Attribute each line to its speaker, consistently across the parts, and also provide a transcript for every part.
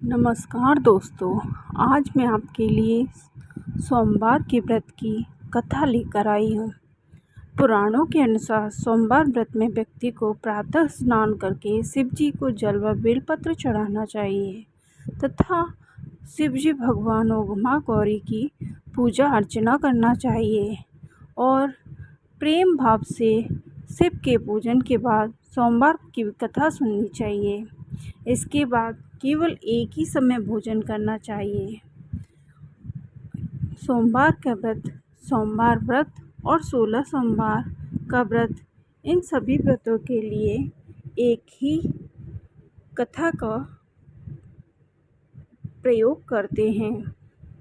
Speaker 1: नमस्कार दोस्तों, आज मैं आपके लिए सोमवार के व्रत की कथा लेकर आई हूँ। पुराणों के अनुसार सोमवार व्रत में व्यक्ति को प्रातः स्नान करके शिव जी को जल व बेलपत्र चढ़ाना चाहिए तथा शिव जी भगवान और माँ गौरी की पूजा अर्चना करना चाहिए और प्रेम भाव से शिव के पूजन के बाद सोमवार की कथा सुननी चाहिए। इसके बाद केवल एक ही समय भोजन करना चाहिए। सोमवार का व्रत, सोमवार व्रत और 16 सोमवार का व्रत, इन सभी व्रतों के लिए एक ही कथा का प्रयोग करते हैं।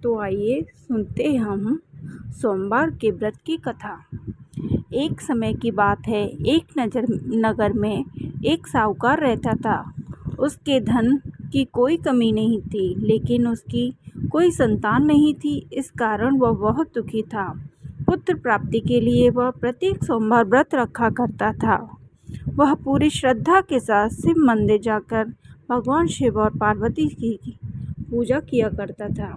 Speaker 1: तो आइए सुनते हैं हम सोमवार के व्रत की कथा। एक समय की बात है, एक नगर में एक साहूकार रहता था। उसके धन की कोई कमी नहीं थी, लेकिन उसकी कोई संतान नहीं थी। इस कारण वह बहुत दुखी था। पुत्र प्राप्ति के लिए वह प्रत्येक सोमवार व्रत रखा करता था। वह पूरी श्रद्धा के साथ शिव मंदिर जाकर भगवान शिव और पार्वती की पूजा किया करता था।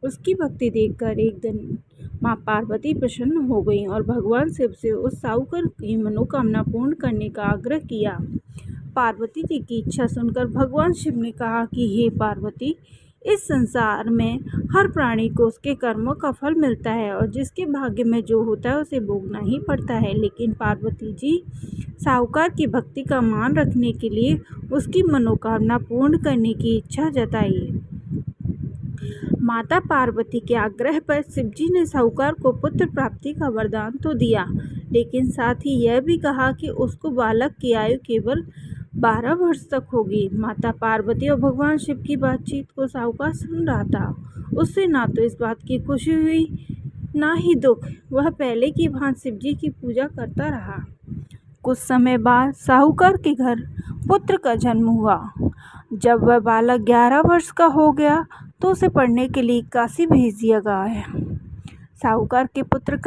Speaker 1: उसकी भक्ति देखकर एक दिन माँ पार्वती प्रसन्न हो गई और भगवान शिव से उस साहूकार की मनोकामना पूर्ण करने का आग्रह किया। पार्वती जी की इच्छा सुनकर भगवान शिव ने कहा कि हे पार्वती, इस संसार में हर प्राणी को उसके कर्मों का फल मिलता है और जिसके भाग्य में जो होता है उसे भोगना ही पड़ता है। लेकिन पार्वती जी, साहूकार की भक्ति का मान रखने के लिए उसकी मनोकामना पूर्ण करने की इच्छा जताई। माता पार्वती के आग्रह पर शिवजी ने साहूकार को पुत्र प्राप्ति का वरदान तो दिया, लेकिन साथ ही यह भी कहा कि उसको बालक की आयु केवल 12 वर्ष तक होगी। माता पार्वती और भगवान शिव की बातचीत को साहूकार सुन रहा था। उससे ना तो इस बात की खुशी हुई, ना ही दुख। वह पहले की भांति शिवजी की पूजा करता रहा। कुछ समय बाद साहूकार के घर पुत्र का जन्म हुआ। जब वह बालक 11 वर्ष का हो गया तो उसे पढ़ने के लिए काशी भेज दिया गया। साहूकार के पुत्र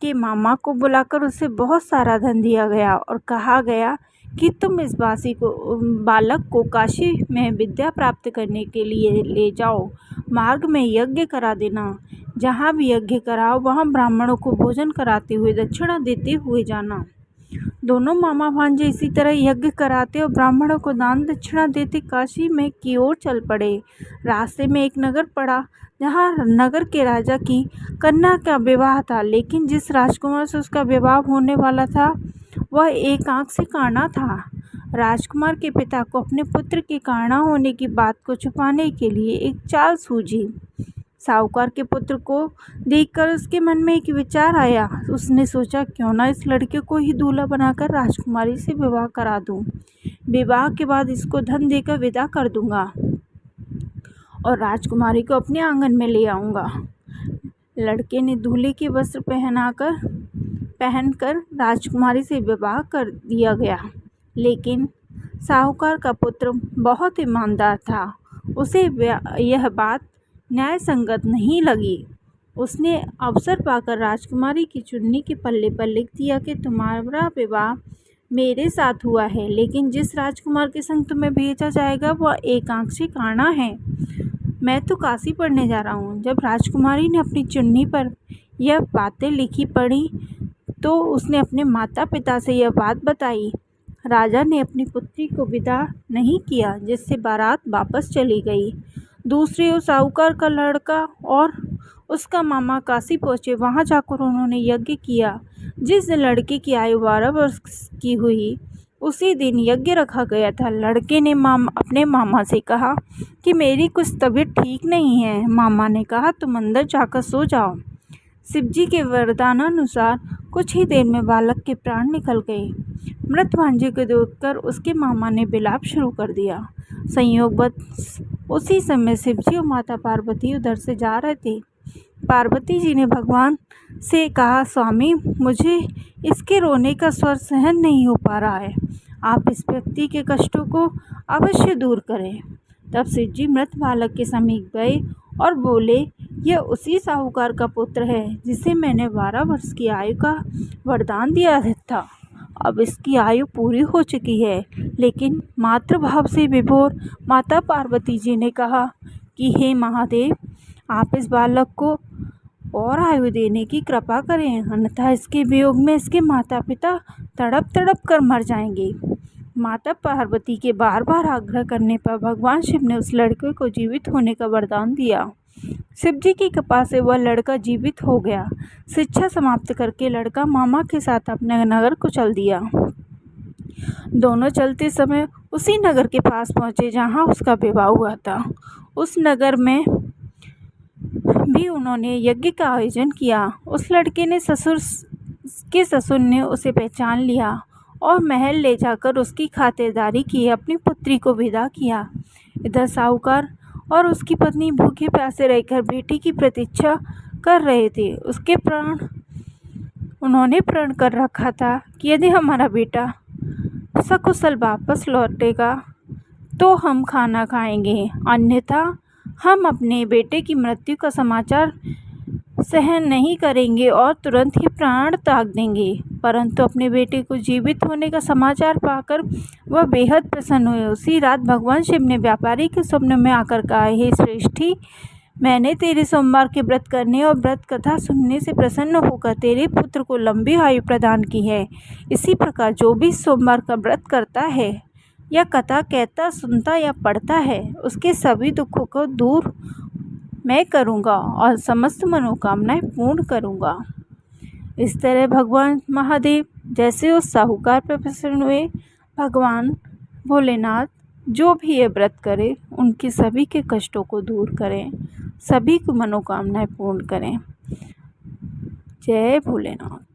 Speaker 1: के मामा को बुलाकर उसे बहुत सारा धन दिया गया और कहा गया कि तुम इस बालक को काशी में विद्या प्राप्त करने के लिए ले जाओ। मार्ग में यज्ञ करा देना। जहाँ भी यज्ञ कराओ वहाँ ब्राह्मणों को भोजन कराते हुए दक्षिणा देते हुए जाना। दोनों मामा भांजे इसी तरह यज्ञ कराते और ब्राह्मणों को दान दक्षिणा देते काशी में की ओर चल पड़े। रास्ते में एक नगर पड़ा, जहाँ नगर के राजा की कन्या का विवाह था, लेकिन जिस राजकुमार से उसका विवाह होने वाला था वह एक आंख से काना था। राजकुमार के पिता को अपने पुत्र के काना होने की बात को छुपाने के लिए एक चाल सूझी। साहूकार के पुत्र को देखकर उसके मन में एक विचार आया। उसने सोचा, क्यों ना इस लड़के को ही दूल्हा बनाकर राजकुमारी से विवाह करा दूं। विवाह के बाद इसको धन देकर विदा कर दूंगा और राजकुमारी को अपने आंगन में ले आऊँगा। लड़के ने दूल्हे के वस्त्र पहनकर राजकुमारी से विवाह कर दिया गया। लेकिन साहूकार का पुत्र बहुत ईमानदार था। उसे यह बात न्याय संगत नहीं लगी। उसने अवसर पाकर राजकुमारी की चुन्नी के पल्ले पर लिख दिया कि तुम्हारा विवाह मेरे साथ हुआ है, लेकिन जिस राजकुमार के संग तुम्हें भेजा जाएगा वह एक आंख से काना है। मैं तो काशी पढ़ने जा रहा हूँ। जब राजकुमारी ने अपनी चुन्नी पर यह बातें लिखी पढ़ी तो उसने अपने माता पिता से यह बात बताई। राजा ने अपनी पुत्री को विदा नहीं किया, जिससे बारात वापस चली गई। दूसरी ओर साहूकार का लड़का और उसका मामा काशी पहुँचे। वहाँ जाकर उन्होंने यज्ञ किया। जिस दिन लड़के की आयु 12 वर्ष की हुई उसी दिन यज्ञ रखा गया था। लड़के ने अपने मामा से कहा कि मेरी कुछ तबीयत ठीक नहीं है। मामा ने कहा, तुम अंदर जाकर सो जाओ। शिवजी के वरदानानुसार कुछ ही देर में बालक के प्राण निकल गए। मृत भांजे को देखकर उसके मामा ने विलाप शुरू कर दिया। संयोगवश उसी समय शिवजी और माता पार्वती उधर से जा रहे थे। पार्वती जी ने भगवान से कहा, स्वामी, मुझे इसके रोने का स्वर सहन नहीं हो पा रहा है। आप इस व्यक्ति के कष्टों को अवश्य दूर करें। तब शिवजी मृत बालक के समीप गए और बोले, यह उसी साहूकार का पुत्र है जिसे मैंने 12 वर्ष की आयु का वरदान दिया था। अब इसकी आयु पूरी हो चुकी है। लेकिन मातृभाव से विभोर माता पार्वती जी ने कहा कि हे महादेव, आप इस बालक को और आयु देने की कृपा करें, अन्यथा इसके वियोग में इसके माता पिता तड़प तड़प कर मर जाएंगे। माता पार्वती के बार बार आग्रह करने पर भगवान शिव ने उस लड़के को जीवित होने का वरदान दिया। शिव जी की कृपा से वह लड़का जीवित हो गया। शिक्षा समाप्त करके लड़का मामा के साथ अपने नगर को चल दिया। दोनों चलते समय उसी नगर के पास पहुँचे जहाँ उसका विवाह हुआ था। उस नगर में भी उन्होंने यज्ञ का आयोजन किया। उस लड़के ने ससुर ने उसे पहचान लिया और महल ले जाकर उसकी खातिरदारी की, अपनी पुत्री को विदा किया। इधर साहूकार और उसकी पत्नी भूखे प्यासे रहकर बेटी की प्रतीक्षा कर रहे थे। उन्होंने प्रण कर रखा था कि यदि हमारा बेटा सकुशल वापस लौटेगा तो हम खाना खाएंगे, अन्यथा हम अपने बेटे की मृत्यु का समाचार सहन नहीं करेंगे और तुरंत ही प्राण त्याग देंगे। परंतु अपने बेटे को जीवित होने का समाचार पाकर वह बेहद प्रसन्न हुए। उसी रात भगवान शिव ने व्यापारी के स्वप्न में आकर कहा, हे श्रेष्ठी, मैंने तेरे सोमवार के व्रत करने और व्रत कथा सुनने से प्रसन्न होकर तेरे पुत्र को लंबी आयु प्रदान की है। इसी प्रकार जो भी सोमवार का व्रत करता है या कथा कहता, सुनता या पढ़ता है, उसके सभी दुखों को दूर मैं करूँगा और समस्त मनोकामनाएं पूर्ण करूँगा। इस तरह भगवान महादेव जैसे उस साहूकार पर प्रसन्न हुए, भगवान भोलेनाथ जो भी ये व्रत करे उनके सभी के कष्टों को दूर करें, सभी की मनोकामनाएं पूर्ण करें। जय भोलेनाथ।